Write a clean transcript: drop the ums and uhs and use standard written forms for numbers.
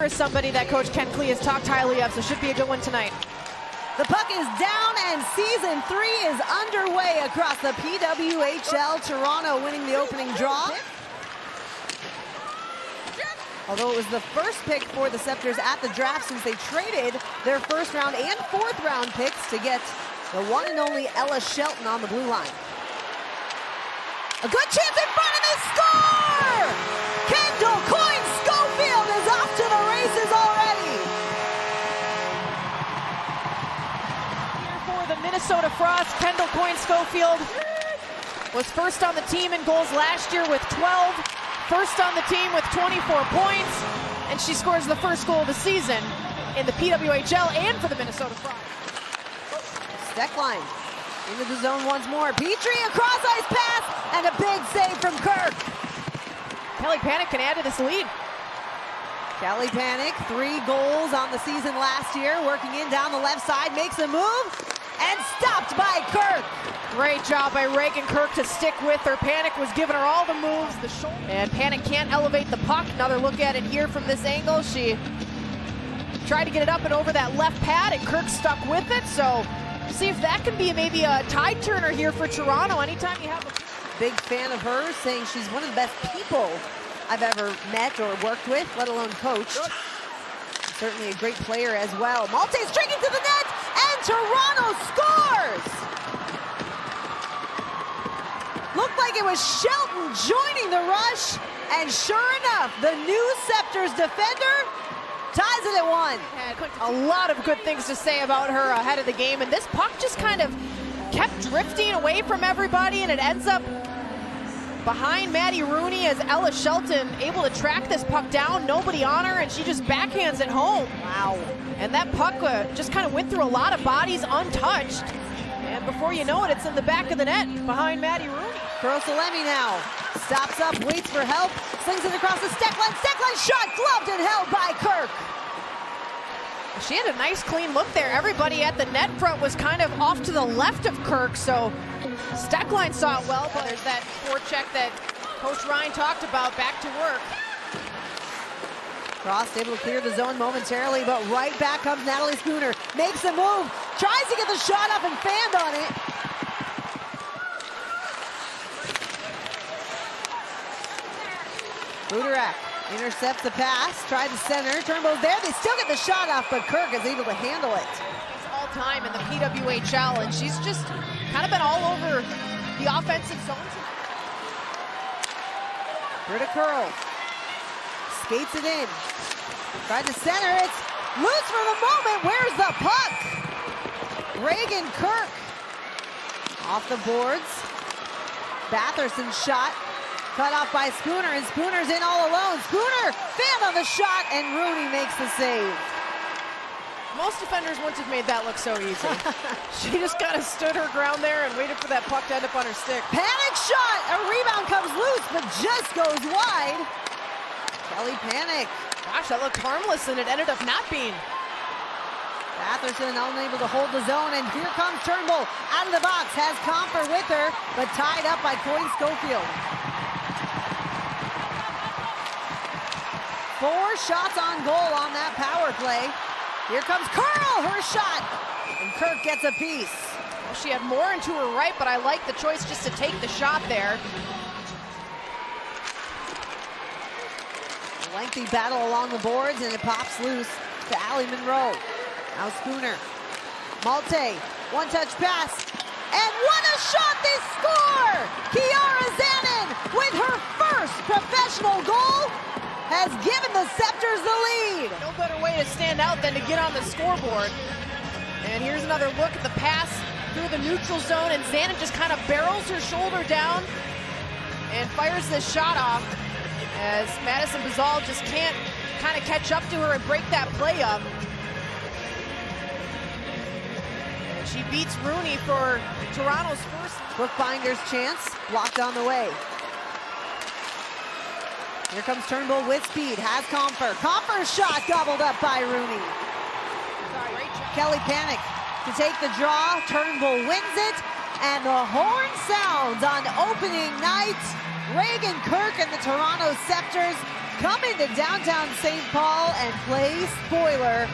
is somebody that Coach Ken Klee has talked highly of, so should be a good one tonight. The puck is down and season 3 is underway across the PWHL. Toronto winning the opening draw. Although it was the first pick for the Sceptres at the draft since they traded their first round and fourth round picks to get the one and only Ella Shelton on the blue line. A good chance in front and they score! Kendall Coyne-Schofield is off to the races already. Here for the Minnesota Frost, Kendall Coyne-Schofield was first on the team in goals last year with 12. First on the team with 24 points, and she scores the first goal of the season in the PWHL and for the Minnesota Frost. Steckline into the zone once more. Petrie, a cross-ice pass, and a big save from Kirk. Kelly Panic can add to this lead. Kelly Panic, 3 goals on the season last year, working in down the left side, makes a move, and stopped by Kirk. Great job by Reagan Kirk to stick with her. Panic was giving her all the moves. And Panic can't elevate the puck. Another look at it here from this angle. She tried to get it up and over that left pad, and Kirk stuck with it. So see if that can be maybe a tide turner here for Toronto. Anytime you have a big fan of hers, saying she's one of the best people I've ever met or worked with, let alone coached. Certainly a great player as well. Malte streaking to the net, and Toronto scores! Looked like it was Shelton joining the rush, and sure enough, the new Sceptres defender ties it at 1. Had a lot of good things to say about her ahead of the game, and this puck just kind of kept drifting away from everybody, and it ends up behind Maddie Rooney as Ella Shelton able to track this puck down, nobody on her, and she just backhands it home. Wow. And that puck just kind of went through a lot of bodies untouched. And before you know it, it's in the back of the net behind Maddie Rooney. Kursalemi now stops up, waits for help, slings it across the Steckline. Steckline shot, gloved and held by Kirk. She had a nice clean look there. Everybody at the net front was kind of off to the left of Kirk, so Steckline saw it well, but there's that forecheck that Coach Ryan talked about, back to work. Frost able to clear the zone momentarily, but right back comes Natalie Spooner. Makes a move, tries to get the shot up and fanned on it. Buderak intercepts the pass, tried to center, Turnbull's there, they still get the shot off, but Kirk is able to handle it. All time in the PWHL, and she's just kind of been all over the offensive zone. Britta Curl skates it in, tried to center, it's loose for the moment, where's the puck? Reagan Kirk off the boards, Batherson shot, cut off by Spooner, and Spooner's in all alone. Spooner fanned on the shot, and Rooney makes the save. Most defenders wouldn't have made that look so easy. She just kind of stood her ground there and waited for that puck to end up on her stick. Panic shot, a rebound comes loose, but just goes wide. Kelly Panic. Gosh, that looked harmless, and it ended up not being. Batherson unable to hold the zone, and here comes Turnbull out of the box, has Comfer with her, but tied up by Coyne-Schofield. 4 shots on goal on that power play. Here comes Curl, her shot, and Kirk gets a piece. Well, she had more into her right, but I like the choice just to take the shot there. A lengthy battle along the boards, and it pops loose to Allie Monroe. Now Spooner. Malte, one-touch pass, and what a shot, they score! Kiara Zanin with her first professional goal has given the Sceptres the lead. No better way to stand out than to get on the scoreboard. And here's another look at the pass through the neutral zone, and Zanin just kind of barrels her shoulder down and fires this shot off as Madison Bazal just can't kind of catch up to her and break that play up. And she beats Rooney for Toronto's first. Bookbinder's chance, blocked on the way. Here comes Turnbull with speed, has Comfer. Comfer's shot gobbled up by Rooney. Kelly Panic to take the draw. Turnbull wins it, and the horn sounds on opening night. Reagan Kirk and the Toronto Sceptres coming to downtown St. Paul and play spoiler